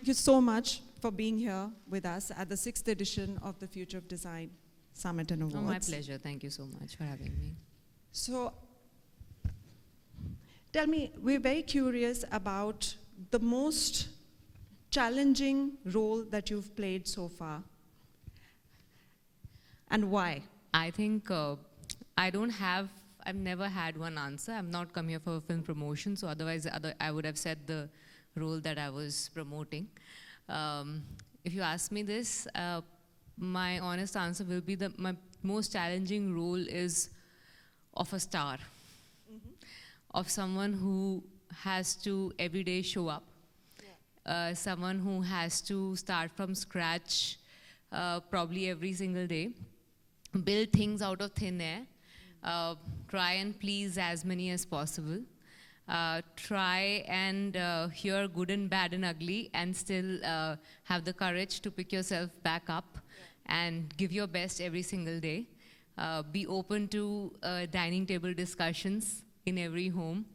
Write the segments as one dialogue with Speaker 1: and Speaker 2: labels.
Speaker 1: you so much for being here with us at the 6th edition of the Future of Design Summit and Awards.
Speaker 2: Oh, my pleasure. Thank you so much for having me.
Speaker 1: So, tell me, we're very curious about the most challenging role that you've played so far, and why?
Speaker 2: I think I've never had one answer. I'm not come here for a film promotion, so otherwise I would have said the role that I was promoting. If you ask me this, my honest answer will be that my most challenging role is of a star, of someone who has to every day show up, someone who has to start from scratch probably every single day, build things out of thin air, try and please as many as possible, try and hear good and bad and ugly, and still have the courage to pick yourself back up and give your best every single day. Be open to dining table discussions in every home.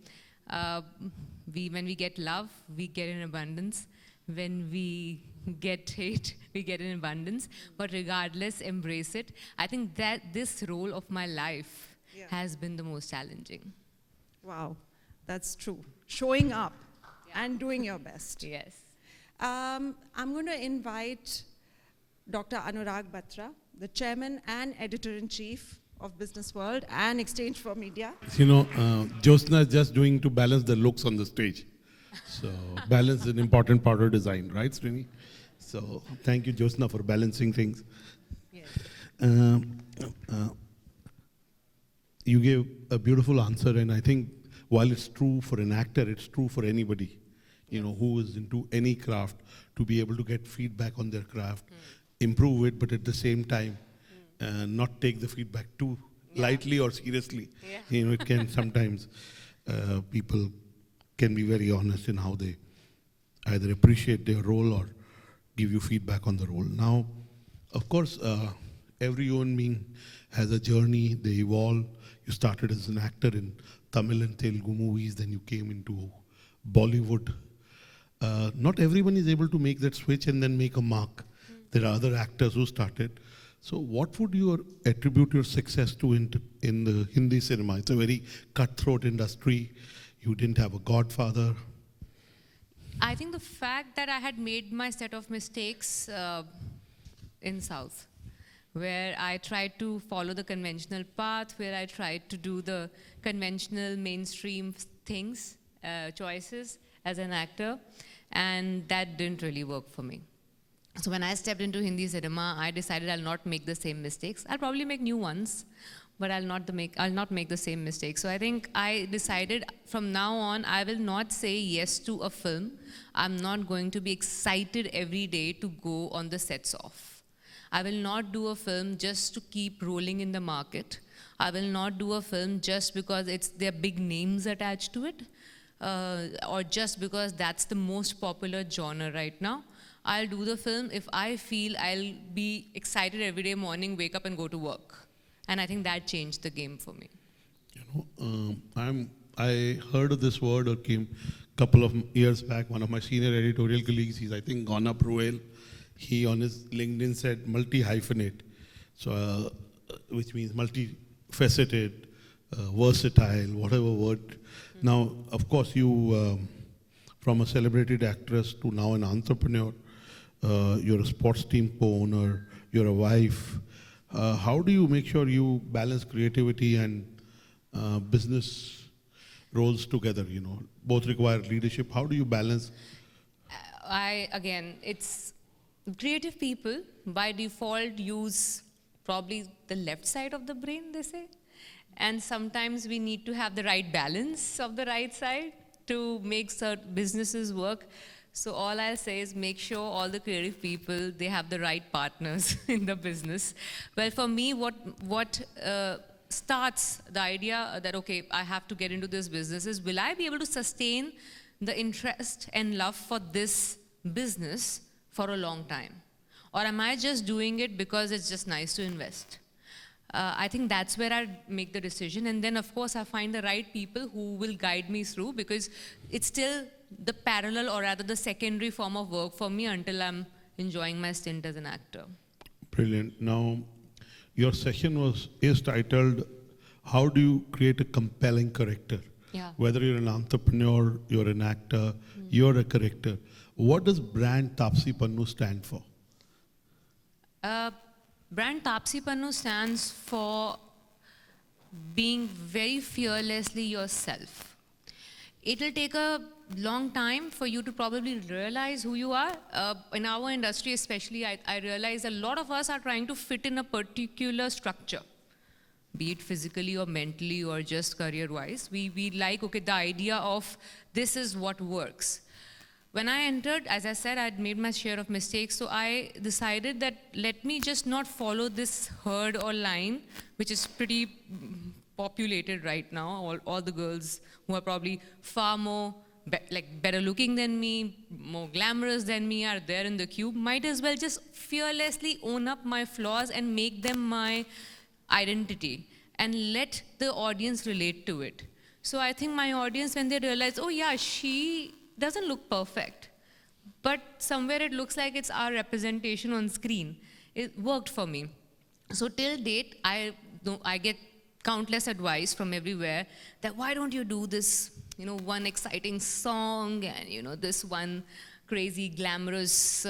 Speaker 2: When we get love, we get in abundance. When we get hate, we get in abundance. But regardless, embrace it. I think that this role of my life has been the most challenging.
Speaker 1: Wow, that's true. Showing up and doing your best.
Speaker 2: Yes.
Speaker 1: I'm going to invite Dr. Anurag Batra, the chairman and editor-in-chief of Business World and Exchange for Media.
Speaker 3: You know, Jyotsna is just doing to balance the looks on the stage. So balance is an important part of design, right, Srini? So thank you, Jyotsna, for balancing things.
Speaker 2: Yes.
Speaker 3: You gave a beautiful answer, and I think while it's true for an actor, it's true for anybody, you know, who is into any craft, to be able to get feedback on their craft, improve it, but at the same time, not take the feedback too lightly or seriously.
Speaker 2: Yeah.
Speaker 3: You know, it can sometimes, people can be very honest in how they either appreciate their role or give you feedback on the role. Now, of course, every human being has a journey, they evolve. You started as an actor in Tamil and Telugu movies, then you came into Bollywood. Not everyone is able to make that switch and then make a mark. There are other actors who started. So what would you attribute your success to in the Hindi cinema? It's a very cutthroat industry. You didn't have a godfather.
Speaker 2: I think the fact that I had made my set of mistakes in South, where I tried to follow the conventional path, where I tried to do the conventional mainstream things, choices as an actor, and that didn't really work for me. So when I stepped into Hindi cinema, I decided I'll not make the same mistakes. I'll probably make new ones, but I'll not make the same mistakes. So I think I decided from now on, I will not say yes to a film. I'm not going to be excited every day to go on the sets off. I will not do a film just to keep rolling in the market. I will not do a film just because there are big names attached to it, or just because that's the most popular genre right now. I'll do the film if I feel I'll be excited every day morning, wake up and go to work. And I think that changed the game for me.
Speaker 3: You know, I heard of this word or came a couple of years back. One of my senior editorial colleagues, he's I think gone up Ruel. He on his LinkedIn said multi-hyphenate, so which means multifaceted, versatile, whatever word. Now, of course, you from a celebrated actress to now an entrepreneur. You're a sports team co-owner. You're a wife. How do you make sure you balance creativity and business roles together? You know, both require leadership. How do you balance?
Speaker 2: It's creative people by default use probably the left side of the brain, they say. And sometimes we need to have the right balance of the right side to make certain businesses work. So all I'll say is make sure all the creative people, they have the right partners in the business. Well, for me, what starts the idea that, okay, I have to get into this business is, will I be able to sustain the interest and love for this business for a long time? Or am I just doing it because it's just nice to invest? I think that's where I make the decision. And then, of course, I find the right people who will guide me through, because it's still the parallel or rather the secondary form of work for me until I'm enjoying my stint as an actor.
Speaker 3: Brilliant. Now, your session is titled, "How do you create a compelling character?"
Speaker 2: Yeah.
Speaker 3: Whether you're an entrepreneur, you're an actor, you're a character. What does brand Taapsee Pannu stand for?
Speaker 2: Brand Taapsee Pannu stands for being very fearlessly yourself. It'll take a long time for you to probably realize who you are. In our industry especially, I realize a lot of us are trying to fit in a particular structure, be it physically or mentally or just career-wise. We like, okay, the idea of this is what works. When I entered, as I said, I'd made my share of mistakes, so I decided that let me just not follow this herd or line, which is pretty populated right now. All the girls who are probably far more better looking than me, more glamorous than me are there in the queue. Might as well just fearlessly own up my flaws and make them my identity and let the audience relate to it. So I think my audience, when they realize, oh yeah, she doesn't look perfect, but somewhere it looks like it's our representation on screen. It worked for me. So till date, I get countless advice from everywhere that why don't you do this, one exciting song and this one crazy glamorous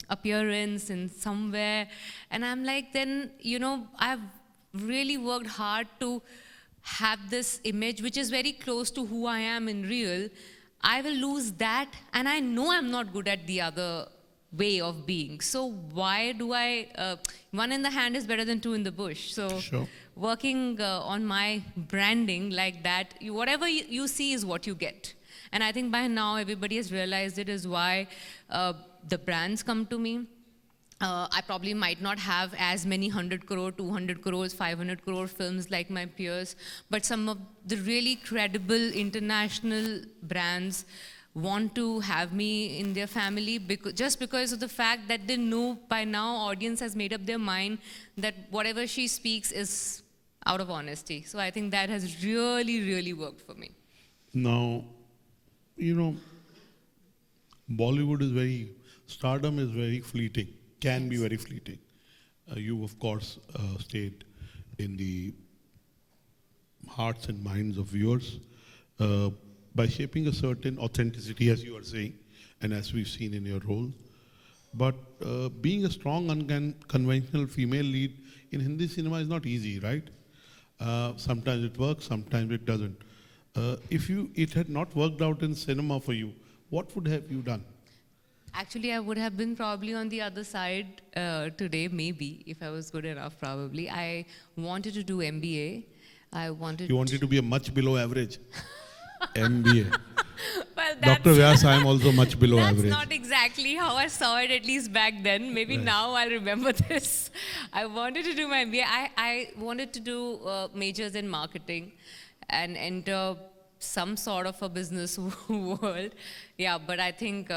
Speaker 2: appearance in somewhere. And I'm like, then I've really worked hard to have this image which is very close to who I am in real. I will lose that, and I know I'm not good at the other way of being. So why do I, one in the hand is better than two in the bush. So
Speaker 3: Sure.
Speaker 2: Working on my branding like that, whatever you see is what you get. And I think by now everybody has realized it is why the brands come to me. I probably might not have as many 100 crore, 200 crores, 500 crore films like my peers, but some of the really credible international brands want to have me in their family just because of the fact that they know by now audience has made up their mind that whatever she speaks is out of honesty. So I think that has really, really worked for me.
Speaker 3: Now, Bollywood is stardom is very fleeting, can be very fleeting. You, of course, stayed in the hearts and minds of viewers by shaping a certain authenticity, as you are saying, and as we've seen in your role. But being a strong, unconventional female lead in Hindi cinema is not easy, right? Sometimes it works, sometimes it doesn't. If it had not worked out in cinema for you, what would have you done?
Speaker 2: Actually, I would have been probably on the other side today, maybe, if I was good enough, probably. I wanted to do MBA.
Speaker 3: You wanted to be a much below average MBA.
Speaker 2: Well,
Speaker 3: Dr. Vyas, I am also much below
Speaker 2: that's
Speaker 3: average.
Speaker 2: not exactly how I saw it, at least back then. Maybe
Speaker 3: Right.
Speaker 2: now I'll remember this. I wanted to do my MBA. I wanted to do majors in marketing and enter some sort of a business world. Yeah, but I think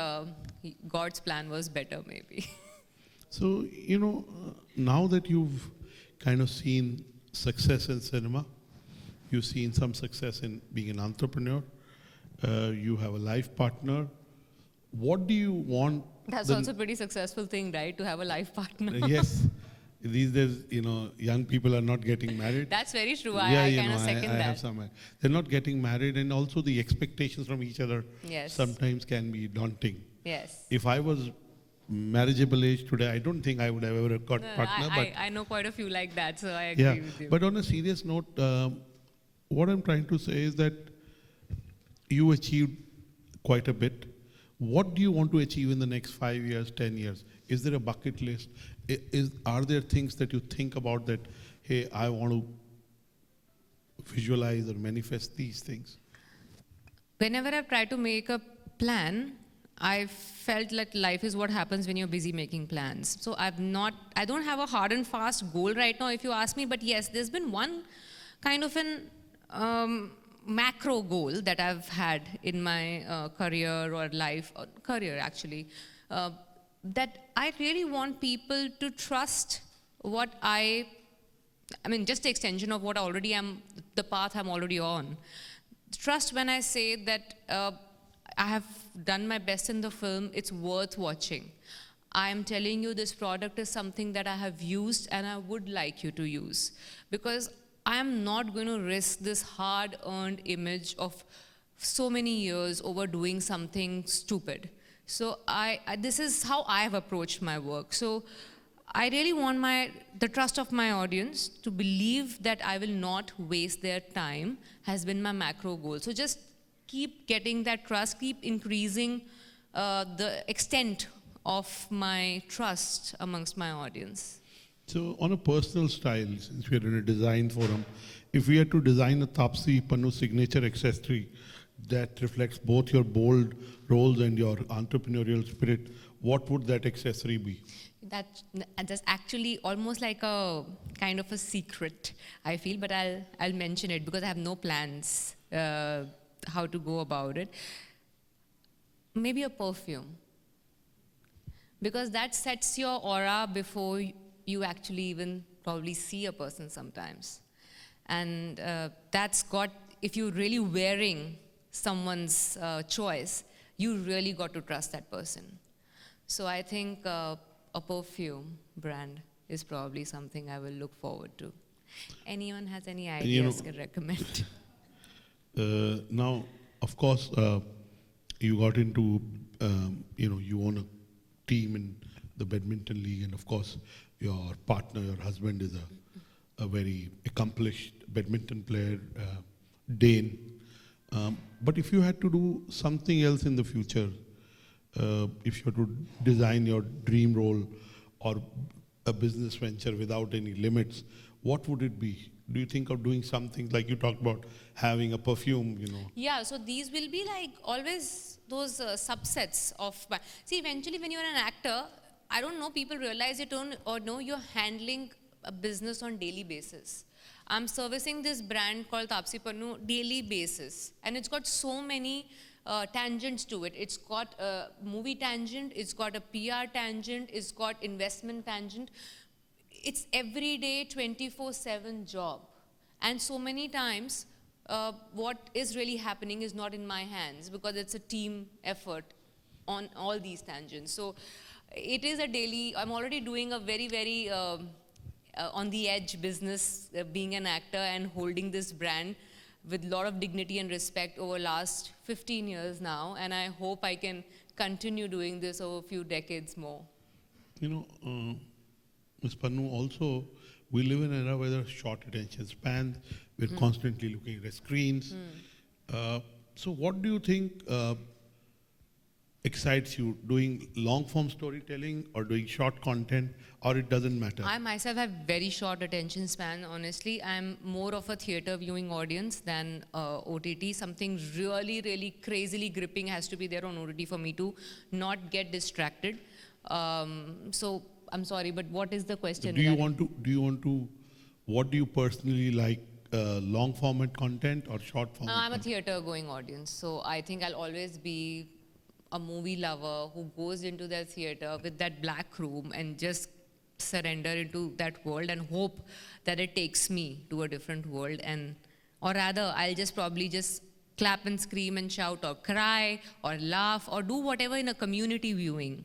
Speaker 2: God's plan was better, maybe.
Speaker 3: So, now that you've kind of seen success in cinema, you've seen some success in being an entrepreneur, you have a life partner, what do you want?
Speaker 2: That's also a pretty successful thing, right? To have a life partner.
Speaker 3: Yes. These days, young people are not getting married.
Speaker 2: That's very true. I kind of second
Speaker 3: I
Speaker 2: that.
Speaker 3: have some. They're not getting married, and also the expectations from each other
Speaker 2: Yes.
Speaker 3: sometimes can be daunting.
Speaker 2: Yes.
Speaker 3: If I was marriageable age today, I don't think I would have ever got partner. But
Speaker 2: I know quite a few like that, so I agree
Speaker 3: yeah,
Speaker 2: with you.
Speaker 3: but on a serious note, what I'm trying to say is that you achieved quite a bit. What do you want to achieve in the next 5 years, 10 years? Is there a bucket list? Are there things that you think about that, hey, I want to visualize or manifest these things?
Speaker 2: Whenever I've tried to make a plan, I felt like life is what happens when you're busy making plans. So I don't have a hard and fast goal right now if you ask me, but yes, there's been one kind of an macro goal that I've had in my career or life, or career actually, that I really want people to trust what I mean, just the extension of what I already am, the path I'm already on. Trust when I say that I have done my best in the film. It's worth watching. I am telling you this product is something that I have used and I would like you to use. Because I am not going to risk this hard-earned image of so many years over doing something stupid. So this is how I have approached my work. So I really want the trust of my audience to believe that I will not waste their time has been my macro goal. So just keep getting that trust, keep increasing the extent of my trust amongst my audience.
Speaker 3: So on a personal style, since we are in a design forum, if we had to design a Taapsee Pannu signature accessory that reflects both your bold roles and your entrepreneurial spirit, what would that accessory be?
Speaker 2: That's actually almost like a kind of a secret, I feel, but I'll mention it because I have no plans how to go about it. Maybe a perfume. Because that sets your aura before you actually even probably see a person sometimes. And that's got, if you're really wearing someone's choice, you really got to trust that person. So I think a perfume brand is probably something I will look forward to. Anyone has any ideas can recommend?
Speaker 3: Now, of course, you got into, you own a team in the badminton league, and of course, your partner, your husband is a very accomplished badminton player, Dane. But if you had to do something else in the future, if you had to design your dream role or a business venture without any limits, what would it be? Do you think of doing something like you talked about having a perfume,
Speaker 2: Yeah, so these will be like always those subsets of, see, eventually when you're an actor, I don't know, people realize it or no, you're handling a business on daily basis. I'm servicing this brand called Taapsee Pannu daily basis, and it's got so many tangents to it. It's got a movie tangent, it's got a PR tangent, it's got investment tangent. It's everyday 24/7 job. And so many times, what is really happening is not in my hands because it's a team effort on all these tangents. So it is a daily, I'm already doing a very, very on the edge business, being an actor and holding this brand with a lot of dignity and respect over last 15 years now. And I hope I can continue doing this over a few decades more.
Speaker 3: Ms. Pannu, also, we live in an era where there's short attention spans. We're constantly looking at screens. So what do you think excites you, doing long-form storytelling or doing short content, or it doesn't matter?
Speaker 2: I myself have very short attention span, honestly. I'm more of a theater viewing audience than OTT. Something really, really crazily gripping has to be there on OTT for me to not get distracted. So I'm sorry, but what is the question?
Speaker 3: What do you personally like, long format content or short format?
Speaker 2: I'm a theater going audience, so I think I'll always be a movie lover who goes into their theater with that black room and just surrender into that world and hope that it takes me to a different world. Or rather, I'll just probably just clap and scream and shout or cry or laugh or do whatever in a community viewing.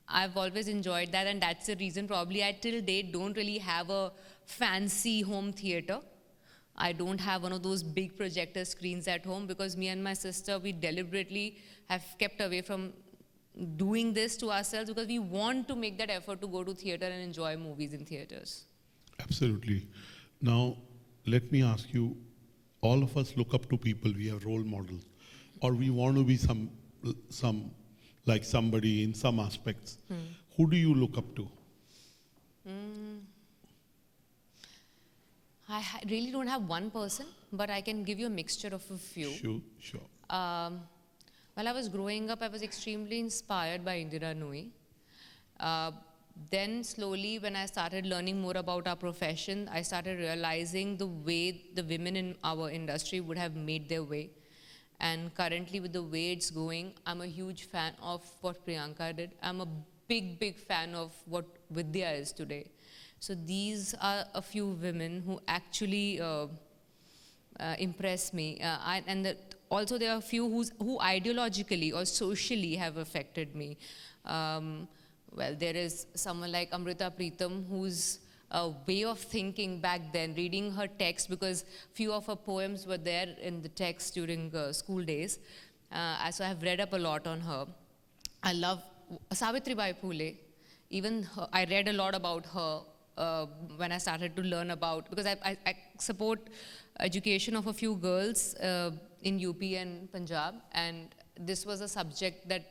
Speaker 2: I've always enjoyed that, and that's the reason probably I till date don't really have a fancy home theater. I don't have one of those big projector screens at home because me and my sister, we deliberately have kept away from doing this to ourselves because we want to make that effort to go to theater and enjoy movies in theaters.
Speaker 3: Absolutely. Now, let me ask you, all of us look up to people, we have role models, or we want to be some like somebody in some aspects. Who do you look up to?
Speaker 2: I really don't have one person, but I can give you a mixture of a few.
Speaker 3: Sure.
Speaker 2: While I was growing up, I was extremely inspired by Indira Nooyi. Then slowly, when I started learning more about our profession, I started realizing the way the women in our industry would have made their way. And currently, with the way it's going, I'm a huge fan of what Priyanka did. I'm a big, big fan of what Vidya is today. So these are a few women who actually impress me. also there are a few who ideologically or socially have affected me. Well, there is someone like Amrita Pritam, whose way of thinking back then, reading her text, because few of her poems were there in the text during school days. So I have read up a lot on her. I love Savitribai Phule. Even her, I read a lot about her when I started to learn about, because I support education of a few girls in UP and Punjab, and this was a subject that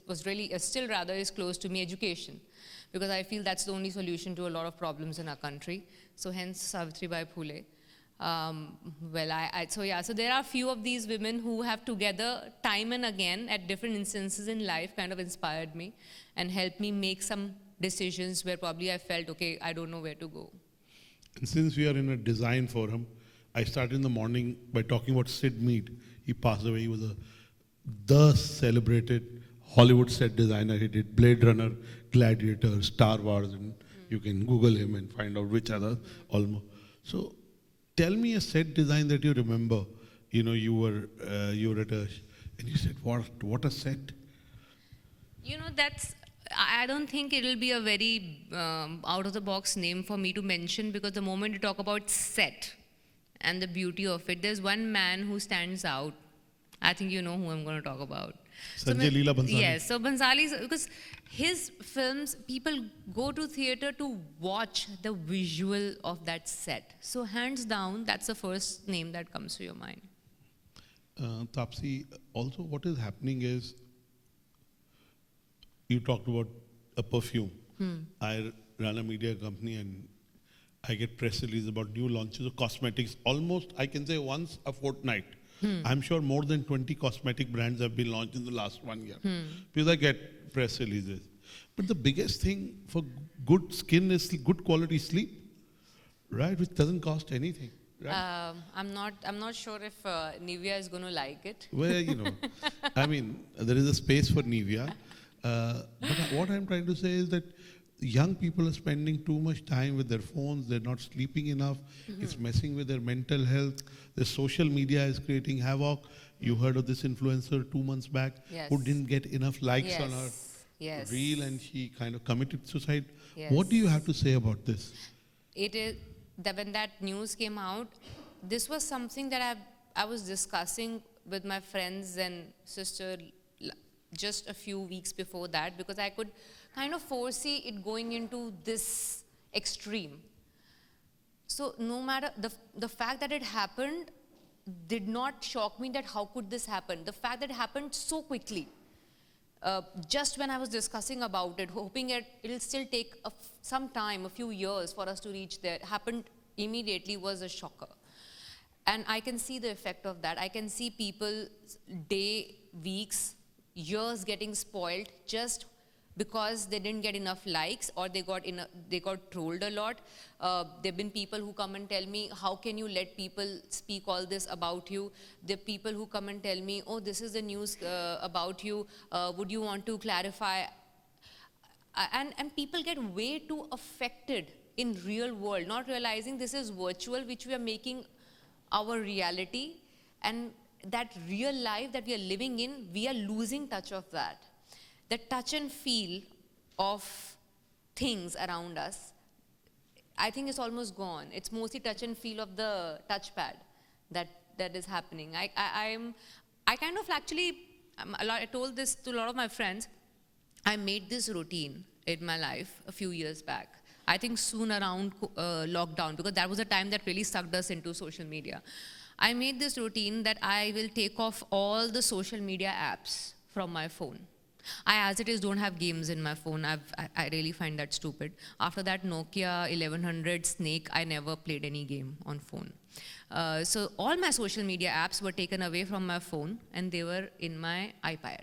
Speaker 2: was really, still rather is close to me, education, because I feel that's the only solution to a lot of problems in our country. So hence Savitribai Phule. So there are a few of these women who have together, time and again, at different instances in life, kind of inspired me and helped me make some decisions where probably I felt, okay, I don't know where to go.
Speaker 3: And since we are in a design forum, I started in the morning by talking about Sid Mead. He passed away. He was the celebrated Hollywood set designer. He did Blade Runner, Gladiator, Star Wars, and you can Google him and find out which other almost. So tell me a set design that you remember. You know, you were at a, and you said, what a set.
Speaker 2: You know, I don't think it'll be a very out of the box name for me to mention, because the moment you talk about set and the beauty of it, there's one man who stands out. I think you know who I'm going to talk about.
Speaker 3: Sanjay Leela Bhansali.
Speaker 2: Yes, so Bhansali, because his films, people go to theater to watch the visual of that set. So hands down, that's the first name that comes to your mind.
Speaker 3: Taapsee, also what is happening is, you talked about a perfume. I run a media company and I get press releases about new launches of cosmetics almost, I can say, once a fortnight. I'm sure more than 20 cosmetic brands have been launched in the last 1 year. Because I get press releases. But the biggest thing for good skin is good quality sleep, right? Which doesn't cost anything. Right?
Speaker 2: I'm not sure if Nivea is going to like it.
Speaker 3: Well, you know, I mean, there is a space for Nivea. But what I'm trying to say is that young people are spending too much time with their phones. They're not sleeping enough. It's messing with their mental health. The social media is creating havoc. You heard of this influencer 2 months back who didn't get enough likes on her reel, and she kind of committed suicide. What do you have to say about this?
Speaker 2: It is that when that news came out, this was something that I was discussing with my friends and sister just a few weeks before that, because I could kind of foresee it going into this extreme. So no matter the fact that it happened did not shock me, that how could this happen. The fact that it happened so quickly, just when I was discussing about it, hoping it'll still take some time, a few years for us to reach there, happened immediately, was a shocker. And I can see the effect of that. I can see people weeks, years getting spoiled just because they didn't get enough likes, or they got trolled a lot. There have been people who come and tell me, how can you let people speak all this about you? There are people who come and tell me, oh, this is the news about you. Would you want to clarify? And people get way too affected in real world, not realizing this is virtual, which we are making our reality. And that real life that we are living in, we are losing touch of that. The touch and feel of things around us, I think it's almost gone. It's mostly touch and feel of the touchpad that is happening. I kind of actually, I told this to a lot of my friends, I made this routine in my life a few years back. I think soon around lockdown, because that was the time that really sucked us into social media. I made this routine that I will take off all the social media apps from my phone. I, as it is, don't have games in my phone. I really find that stupid. After that Nokia 1100 Snake, I never played any game on phone. So all my social media apps were taken away from my phone, and they were in my iPad.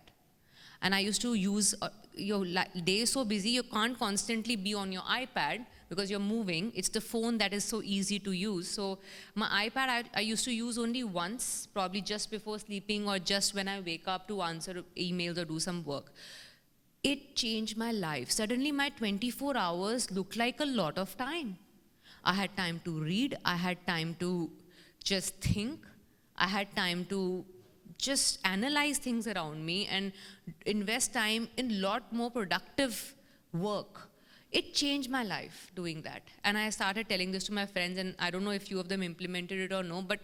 Speaker 2: And I used to use, your day is so busy, you can't constantly be on your iPad because you're moving. It's the phone that is so easy to use. So my iPad, I used to use only once, probably just before sleeping or just when I wake up to answer emails or do some work. It changed my life. Suddenly my 24 hours looked like a lot of time. I had time to read, I had time to just think, I had time to just analyze things around me and invest time in lot more productive work. It changed my life doing that. And I started telling this to my friends, and I don't know if few of them implemented it or no, but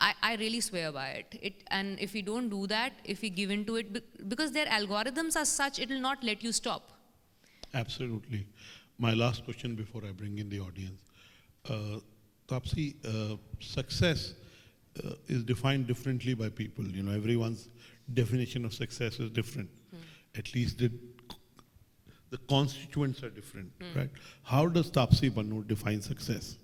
Speaker 2: I really swear by it. And if we don't do that, if we give into it, because their algorithms are such, it will not let you stop.
Speaker 3: Absolutely. My last question before I bring in the audience. Taapsee, success is defined differently by people. You know, everyone's definition of success is different. At least the constituents are different, right? How does Taapsee Pannu define success?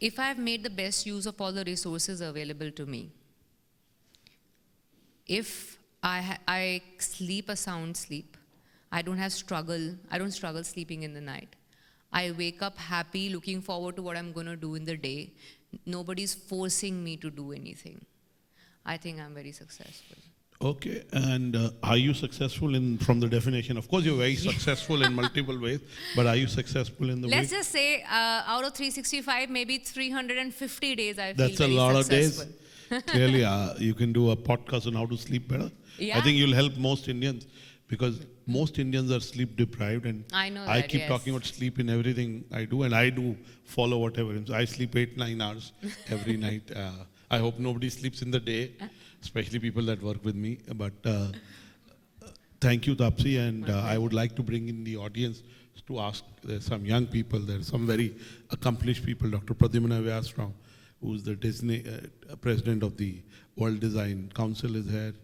Speaker 2: If I've made the best use of all the resources available to me, if I sleep a sound sleep, I don't struggle sleeping in the night. I wake up happy, looking forward to what I'm going to do in the day. Nobody's forcing me to do anything. I think I'm very successful.
Speaker 3: Okay, and are you successful from the definition? Of course, you're very successful in multiple ways, but are you successful in the
Speaker 2: Let's
Speaker 3: way?
Speaker 2: just say out of 365, maybe 350 days I
Speaker 3: That's
Speaker 2: feel
Speaker 3: a
Speaker 2: very
Speaker 3: lot
Speaker 2: successful.
Speaker 3: of days. Clearly, you can do a podcast on how to sleep better.
Speaker 2: Yeah.
Speaker 3: I think you'll help most Indians because most Indians are sleep deprived, and
Speaker 2: I know
Speaker 3: I
Speaker 2: that,
Speaker 3: keep
Speaker 2: yes.
Speaker 3: talking about sleep in everything I do, and I do follow whatever. I sleep 8-9 hours every night. I hope nobody sleeps in the day, especially people that work with me. But thank you, Taapsee, and I would like to bring in the audience to ask. There's some young people, there's some very accomplished people. Dr. Pradyumna Vyasram, who's the Disney president of the World Design Council, is here.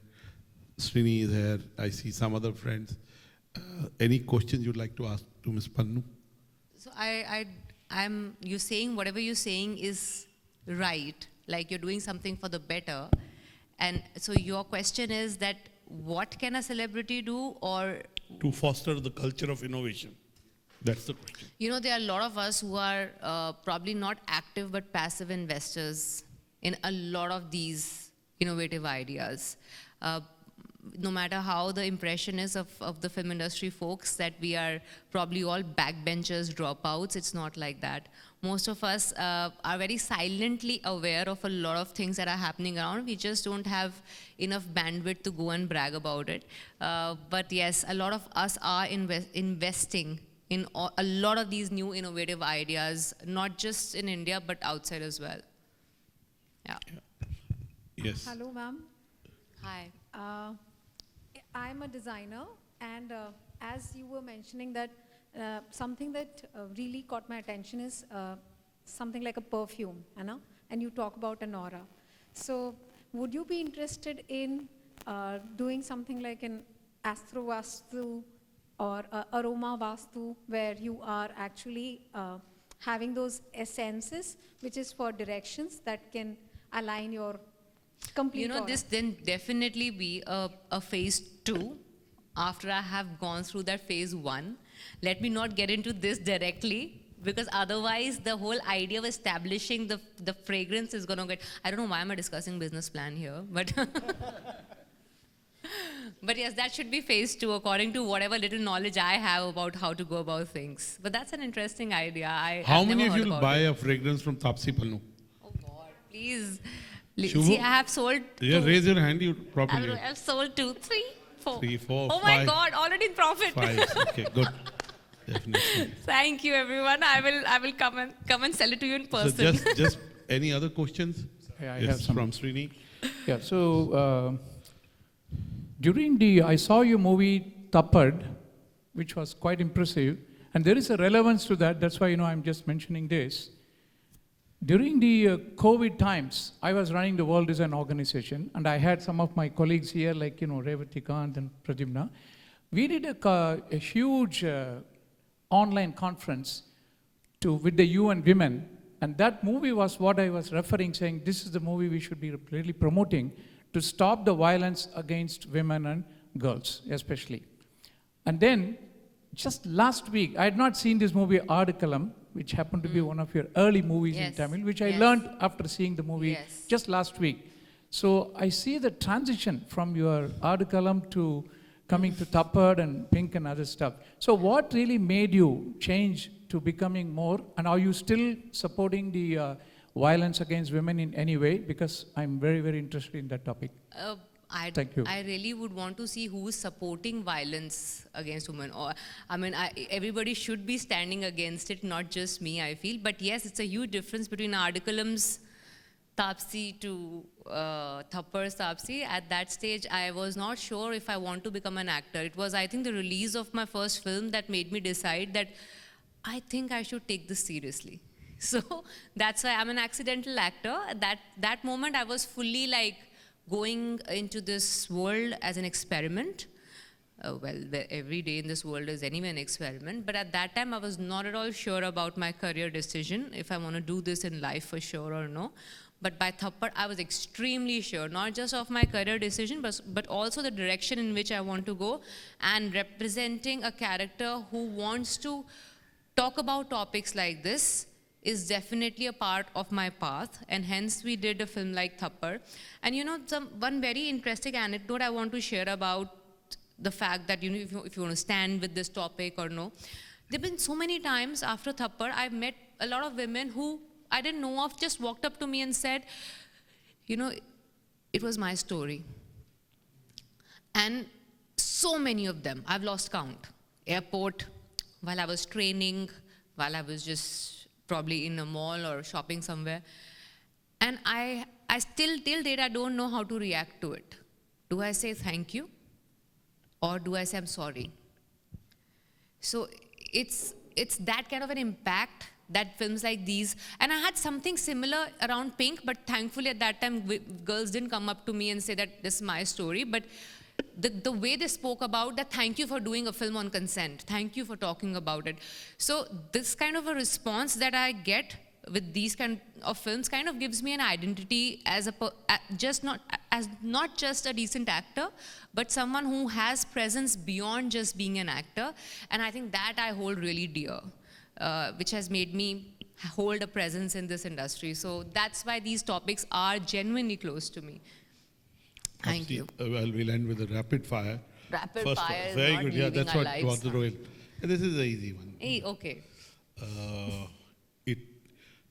Speaker 3: Srini is here. I see some other friends. Any questions you'd like to ask to Ms. Pannu?
Speaker 2: So you're saying whatever you're saying is right, like you're doing something for the better. And so your question is that what can a celebrity do, or?
Speaker 3: To foster the culture of innovation. That's the question.
Speaker 2: You know, there are a lot of us who are probably not active but passive investors in a lot of these innovative ideas. No matter how the impression is of the film industry folks that we are probably all backbenchers, dropouts, it's not like that. Most of us are very silently aware of a lot of things that are happening around. We just don't have enough bandwidth to go and brag about it. But yes, a lot of us are investing in a lot of these new innovative ideas, not just in India, but outside as well. Yeah.
Speaker 3: Yes.
Speaker 4: Hello, ma'am.
Speaker 2: Hi.
Speaker 4: I'm a designer, and as you were mentioning that something that really caught my attention is something like a perfume, you know? And you talk about an aura. So would you be interested in doing something like an Astro Vastu or Aroma Vastu, where you are actually having those essences, which is for directions that can align your complete aura?
Speaker 2: This then definitely be a phase 2 after I have gone through that phase 1. Let me not get into this directly, because otherwise the whole idea of establishing the fragrance is going to get, I don't know why am I discussing business plan here, but but yes, that should be phase 2 according to whatever little knowledge I have about how to go about things. But that's an interesting idea.
Speaker 3: How
Speaker 2: I've
Speaker 3: many
Speaker 2: never
Speaker 3: of you
Speaker 2: heard
Speaker 3: will
Speaker 2: about
Speaker 3: buy
Speaker 2: it.
Speaker 3: a fragrance from Taapsee Pannu?
Speaker 2: Oh God, please.
Speaker 3: Shubhu?
Speaker 2: See, I have sold
Speaker 3: Yeah,
Speaker 2: two.
Speaker 3: raise your hand, you probably.
Speaker 2: I've sold 2, 3, 4.
Speaker 3: 3, 4,
Speaker 2: Oh my
Speaker 3: 5.
Speaker 2: God, already in profit.
Speaker 3: 5. Okay, good. Definitely.
Speaker 2: Thank you, everyone. I will come and sell it to you in
Speaker 3: So
Speaker 2: person.
Speaker 3: just any other questions?
Speaker 5: Yeah, I
Speaker 3: Yes,
Speaker 5: have some.
Speaker 3: from Srini.
Speaker 5: Yeah, so I saw your movie Tappad, which was quite impressive, and there is a relevance to that. That's why I'm just mentioning this. During the COVID times, I was running the World Design Organization, and I had some of my colleagues here, like Revati Kant and Pradyumna. We did a huge online conference with the UN women, and that movie was what I was referring, saying this is the movie we should be really promoting to stop the violence against women and girls, especially. And then, just last week, I had not seen this movie Adikalam, which happened to be one of your early movies in
Speaker 2: Yes,
Speaker 5: Tamil, which I
Speaker 2: yes.
Speaker 5: learned after seeing the movie
Speaker 2: Yes.
Speaker 5: just last week. So I see the transition from your Adikalam to coming to Tappad and Pink and other stuff. So what really made you change to becoming more, and are you still supporting the violence against women in any way? Because I'm very, very interested in that topic. Thank you.
Speaker 2: I really would want to see who is supporting violence against women. Or, I mean, everybody should be standing against it, not just me, I feel. But yes, it's a huge difference between Ardiculam's Taapsee to Thappar's Taapsee. At that stage, I was not sure if I want to become an actor. It was, I think, the release of my first film that made me decide that I think I should take this seriously. So that's why I'm an accidental actor. That moment, I was fully like going into this world as an experiment. Every day in this world is anyway an experiment. But at that time, I was not at all sure about my career decision, if I want to do this in life for sure or no. But by Thappad, I was extremely sure, not just of my career decision, but also the direction in which I want to go, and representing a character who wants to talk about topics like this is definitely a part of my path, and hence we did a film like Thappad. And you know, one very interesting anecdote I want to share about the fact that, you know, if you want to stand with this topic or no. There have been so many times after Thappad, I've met a lot of women who I didn't know of, just walked up to me and said, you know, it was my story. And so many of them, I've lost count. Airport, while I was training, while I was just probably in a mall or shopping somewhere. And I still, till date, I don't know how to react to it. Do I say thank you? Or do I say I'm sorry? So it's that kind of an impact that films like these, and I had something similar around Pink, but thankfully at that time, girls didn't come up to me and say that this is my story, but the way they spoke about that, thank you for doing a film on consent, thank you for talking about it. So this kind of a response that I get with these kind of films kind of gives me an identity as not just a decent actor, but someone who has presence beyond just being an actor, and I think that I hold really dear. Which has made me hold a presence in this industry. So that's why these topics are genuinely close to me. Thank you.
Speaker 3: Well, we'll end with a rapid fire.
Speaker 2: Rapid
Speaker 3: First
Speaker 2: fire is
Speaker 3: very
Speaker 2: not
Speaker 3: good. Yeah,
Speaker 2: leaving
Speaker 3: that's
Speaker 2: our
Speaker 3: what
Speaker 2: lives.
Speaker 3: the Royal. This is the easy one.
Speaker 2: Hey, okay.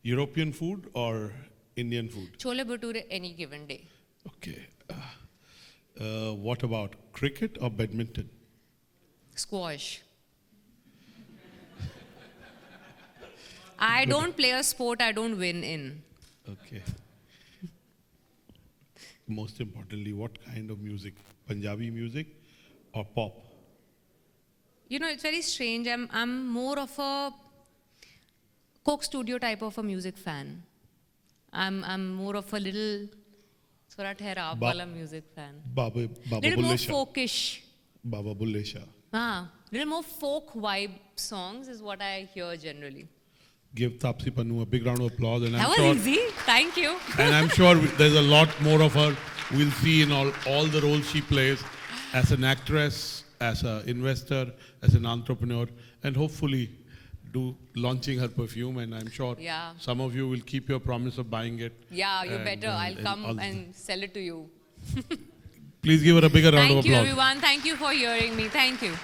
Speaker 3: European food or Indian food?
Speaker 2: Chole bhature any given day.
Speaker 3: Okay. What about cricket or badminton?
Speaker 2: Squash. I don't play a sport I don't win in.
Speaker 3: Okay. Most importantly, what kind of music? Punjabi music or pop?
Speaker 2: You know, it's very strange. I'm more of a Coke Studio type of a music fan. I'm more of a little Thora Thehrab wala music fan.
Speaker 3: Baba
Speaker 2: Little more
Speaker 3: Bulle Shah.
Speaker 2: folkish.
Speaker 3: Baba Bulle Shah.
Speaker 2: Little more folk vibe songs is what I hear generally.
Speaker 3: Give Taapsee Pannu a big round of applause. And
Speaker 2: That
Speaker 3: I'm
Speaker 2: was
Speaker 3: sure,
Speaker 2: easy. Thank you.
Speaker 3: and I'm sure there's a lot more of her we'll see in all the roles she plays as an actress, as an investor, as an entrepreneur, and hopefully launching her perfume. And I'm sure some of you will keep your promise of buying it.
Speaker 2: Yeah, you
Speaker 3: And,
Speaker 2: better. I'll come
Speaker 3: and
Speaker 2: and sell it to you.
Speaker 3: Please give her a bigger round of
Speaker 2: Thank you,
Speaker 3: applause.
Speaker 2: everyone. Thank you for hearing me. Thank you.